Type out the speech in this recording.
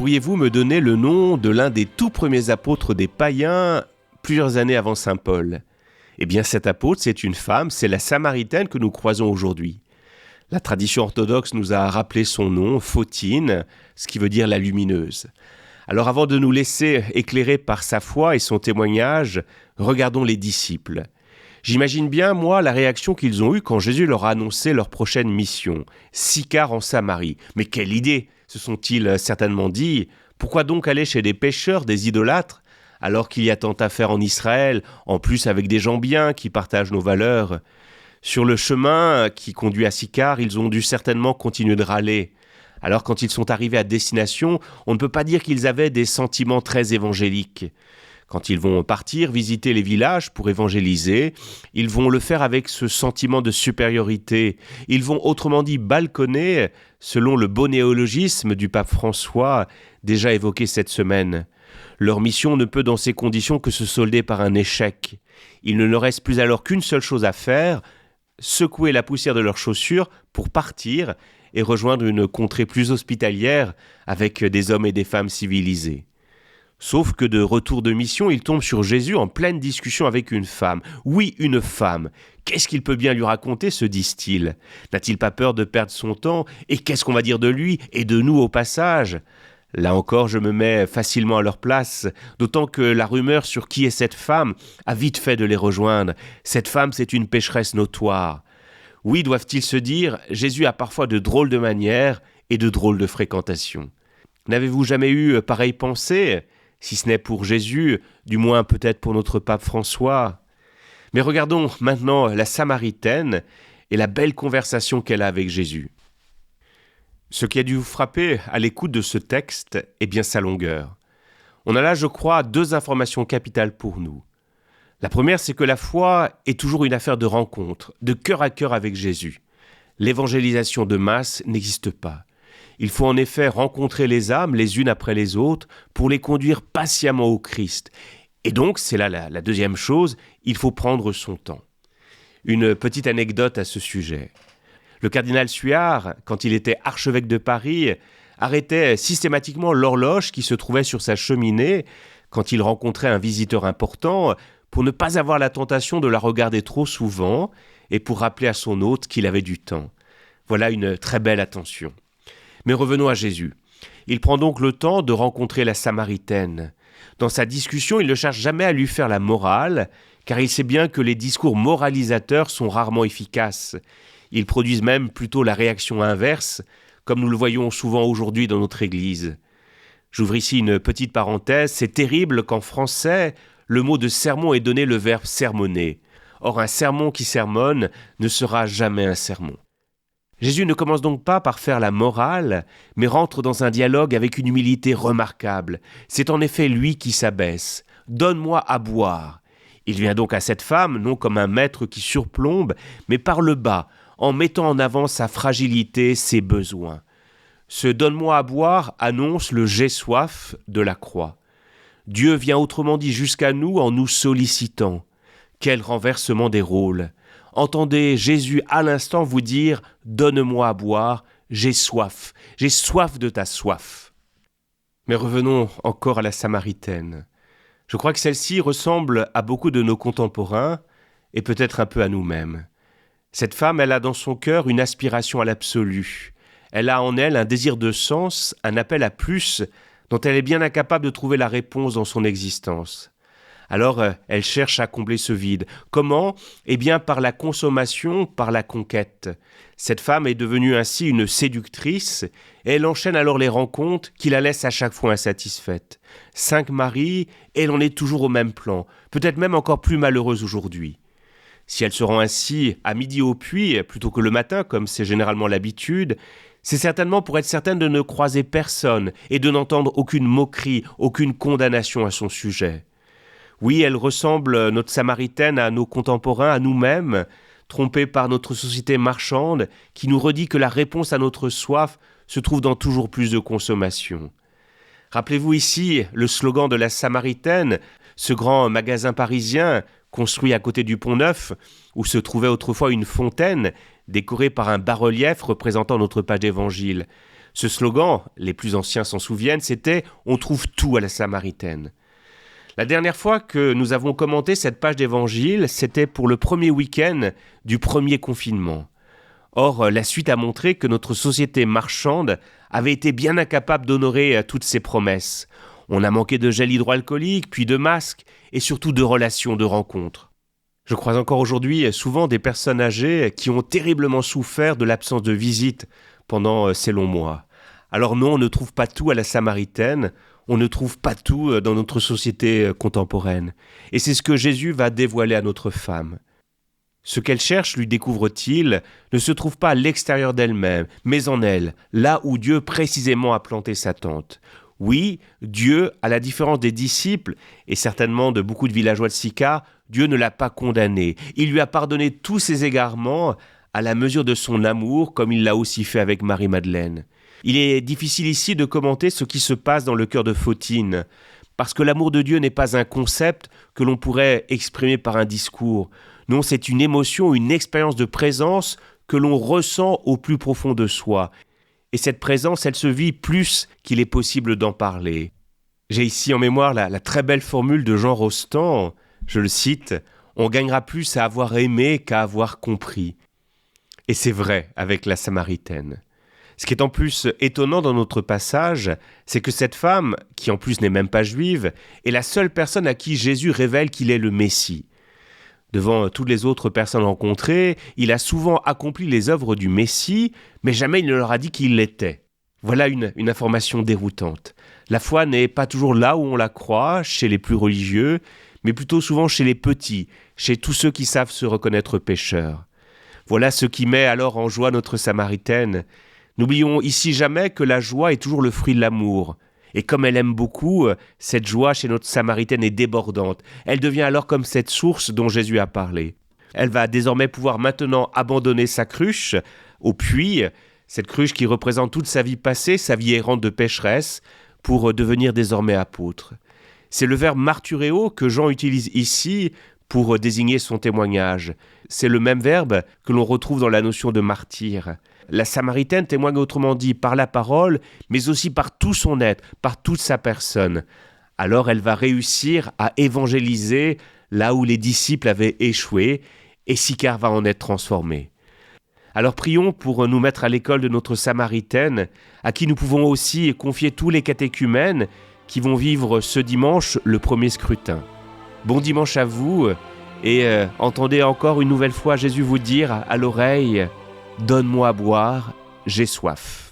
Pourriez-vous me donner le nom de l'un des tout premiers apôtres des païens, plusieurs années avant saint Paul ? Eh bien, cet apôtre, c'est une femme, c'est la Samaritaine que nous croisons aujourd'hui. La tradition orthodoxe nous a rappelé son nom, Photine, ce qui veut dire la lumineuse. Alors avant de nous laisser éclairer par sa foi et son témoignage, regardons les disciples. J'imagine bien, moi, la réaction qu'ils ont eue quand Jésus leur a annoncé leur prochaine mission, Sychar en Samarie. Mais quelle idée, se sont-ils certainement dit. Pourquoi donc aller chez des pécheurs, des idolâtres, alors qu'il y a tant à faire en Israël, en plus avec des gens bien qui partagent nos valeurs ? Sur le chemin qui conduit à Sychar, ils ont dû certainement continuer de râler. Alors quand ils sont arrivés à destination, on ne peut pas dire qu'ils avaient des sentiments très évangéliques. Quand ils vont partir visiter les villages pour évangéliser, ils vont le faire avec ce sentiment de supériorité. Ils vont autrement dit balconner, selon le beau néologisme du pape François, déjà évoqué cette semaine. Leur mission ne peut dans ces conditions que se solder par un échec. Il ne leur reste plus alors qu'une seule chose à faire, secouer la poussière de leurs chaussures pour partir et rejoindre une contrée plus hospitalière avec des hommes et des femmes civilisés. Sauf que de retour de mission, il tombe sur Jésus en pleine discussion avec une femme. Oui, une femme. Qu'est-ce qu'il peut bien lui raconter, se disent-ils ? N'a-t-il pas peur de perdre son temps ? Et qu'est-ce qu'on va dire de lui et de nous au passage ? Là encore, je me mets facilement à leur place, d'autant que la rumeur sur qui est cette femme a vite fait de les rejoindre. Cette femme, c'est une pécheresse notoire. Oui, doivent-ils se dire, Jésus a parfois de drôles de manières et de drôles de fréquentations. N'avez-vous jamais eu pareille pensée ? Si ce n'est pour Jésus, du moins peut-être pour notre pape François. Mais regardons maintenant la Samaritaine et la belle conversation qu'elle a avec Jésus. Ce qui a dû vous frapper à l'écoute de ce texte est bien sa longueur. On a là, je crois, deux informations capitales pour nous. La première, c'est que la foi est toujours une affaire de rencontre, de cœur à cœur avec Jésus. L'évangélisation de masse n'existe pas. Il faut en effet rencontrer les âmes les unes après les autres pour les conduire patiemment au Christ. Et donc, c'est là la deuxième chose, il faut prendre son temps. Une petite anecdote à ce sujet. Le cardinal Suard, quand il était archevêque de Paris, arrêtait systématiquement l'horloge qui se trouvait sur sa cheminée quand il rencontrait un visiteur important pour ne pas avoir la tentation de la regarder trop souvent et pour rappeler à son hôte qu'il avait du temps. Voilà une très belle attention. Mais revenons à Jésus. Il prend donc le temps de rencontrer la Samaritaine. Dans sa discussion, il ne cherche jamais à lui faire la morale, car il sait bien que les discours moralisateurs sont rarement efficaces. Ils produisent même plutôt la réaction inverse, comme nous le voyons souvent aujourd'hui dans notre Église. J'ouvre ici une petite parenthèse, c'est terrible qu'en français, le mot de sermon ait donné le verbe sermonner. Or, un sermon qui sermonne ne sera jamais un sermon. Jésus ne commence donc pas par faire la morale, mais rentre dans un dialogue avec une humilité remarquable. C'est en effet lui qui s'abaisse. « Donne-moi à boire ». Il vient donc à cette femme, non comme un maître qui surplombe, mais par le bas, en mettant en avant sa fragilité, ses besoins. Ce « donne-moi à boire » annonce le « j'ai soif » de la croix. Dieu vient autrement dit jusqu'à nous en nous sollicitant. Quel renversement des rôles ! Entendez Jésus à l'instant vous dire « Donne-moi à boire, j'ai soif de ta soif ». Mais revenons encore à la Samaritaine. Je crois que celle-ci ressemble à beaucoup de nos contemporains et peut-être un peu à nous-mêmes. Cette femme, elle a dans son cœur une aspiration à l'absolu. Elle a en elle un désir de sens, un appel à plus, dont elle est bien incapable de trouver la réponse dans son existence. Alors, elle cherche à combler ce vide. Comment ? Eh bien, par la consommation, par la conquête. Cette femme est devenue ainsi une séductrice, et elle enchaîne alors les rencontres qui la laissent à chaque fois insatisfaite. 5 maris, et elle en est toujours au même plan, peut-être même encore plus malheureuse aujourd'hui. Si elle se rend ainsi à midi au puits, plutôt que le matin, comme c'est généralement l'habitude, c'est certainement pour être certaine de ne croiser personne et de n'entendre aucune moquerie, aucune condamnation à son sujet. Oui, elle ressemble, notre Samaritaine, à nos contemporains, à nous-mêmes, trompés par notre société marchande, qui nous redit que la réponse à notre soif se trouve dans toujours plus de consommation. Rappelez-vous ici le slogan de la Samaritaine, ce grand magasin parisien construit à côté du Pont-Neuf, où se trouvait autrefois une fontaine décorée par un bas-relief représentant notre page d'évangile. Ce slogan, les plus anciens s'en souviennent, c'était « On trouve tout à la Samaritaine ». La dernière fois que nous avons commenté cette page d'évangile, c'était pour le premier week-end du premier confinement. Or, la suite a montré que notre société marchande avait été bien incapable d'honorer toutes ses promesses. On a manqué de gel hydroalcoolique, puis de masques, et surtout de relations, de rencontres. Je croise encore aujourd'hui souvent des personnes âgées qui ont terriblement souffert de l'absence de visite pendant ces longs mois. Alors non, on ne trouve pas tout à la Samaritaine, on ne trouve pas tout dans notre société contemporaine. Et c'est ce que Jésus va dévoiler à notre femme. Ce qu'elle cherche, lui découvre-t-il, ne se trouve pas à l'extérieur d'elle-même, mais en elle, là où Dieu précisément a planté sa tente. Oui, Dieu, à la différence des disciples, et certainement de beaucoup de villageois de Sychar, Dieu ne l'a pas condamné. Il lui a pardonné tous ses égarements à la mesure de son amour, comme il l'a aussi fait avec Marie-Madeleine. Il est difficile ici de commenter ce qui se passe dans le cœur de Photine, parce que l'amour de Dieu n'est pas un concept que l'on pourrait exprimer par un discours. Non, c'est une émotion, une expérience de présence que l'on ressent au plus profond de soi. Et cette présence, elle se vit plus qu'il est possible d'en parler. J'ai ici en mémoire la très belle formule de Jean Rostand, je le cite, « On gagnera plus à avoir aimé qu'à avoir compris ». Et c'est vrai avec la Samaritaine. Ce qui est en plus étonnant dans notre passage, c'est que cette femme, qui en plus n'est même pas juive, est la seule personne à qui Jésus révèle qu'il est le Messie. Devant toutes les autres personnes rencontrées, il a souvent accompli les œuvres du Messie, mais jamais il ne leur a dit qu'il l'était. Voilà une information déroutante. La foi n'est pas toujours là où on la croit, chez les plus religieux, mais plutôt souvent chez les petits, chez tous ceux qui savent se reconnaître pécheurs. Voilà ce qui met alors en joie notre Samaritaine. N'oublions ici jamais que la joie est toujours le fruit de l'amour. Et comme elle aime beaucoup, cette joie chez notre Samaritaine est débordante. Elle devient alors comme cette source dont Jésus a parlé. Elle va désormais pouvoir maintenant abandonner sa cruche au puits, cette cruche qui représente toute sa vie passée, sa vie errante de pécheresse, pour devenir désormais apôtre. C'est le verbe marturéo que Jean utilise ici pour désigner son témoignage. C'est le même verbe que l'on retrouve dans la notion de martyr. La Samaritaine témoigne autrement dit par la parole, mais aussi par tout son être, par toute sa personne. Alors elle va réussir à évangéliser là où les disciples avaient échoué, et Sychar va en être transformé. Alors prions pour nous mettre à l'école de notre Samaritaine, à qui nous pouvons aussi confier tous les catéchumènes qui vont vivre ce dimanche le premier scrutin. Bon dimanche à vous, et entendez encore une nouvelle fois Jésus vous dire à l'oreille « Donne-moi à boire, j'ai soif ».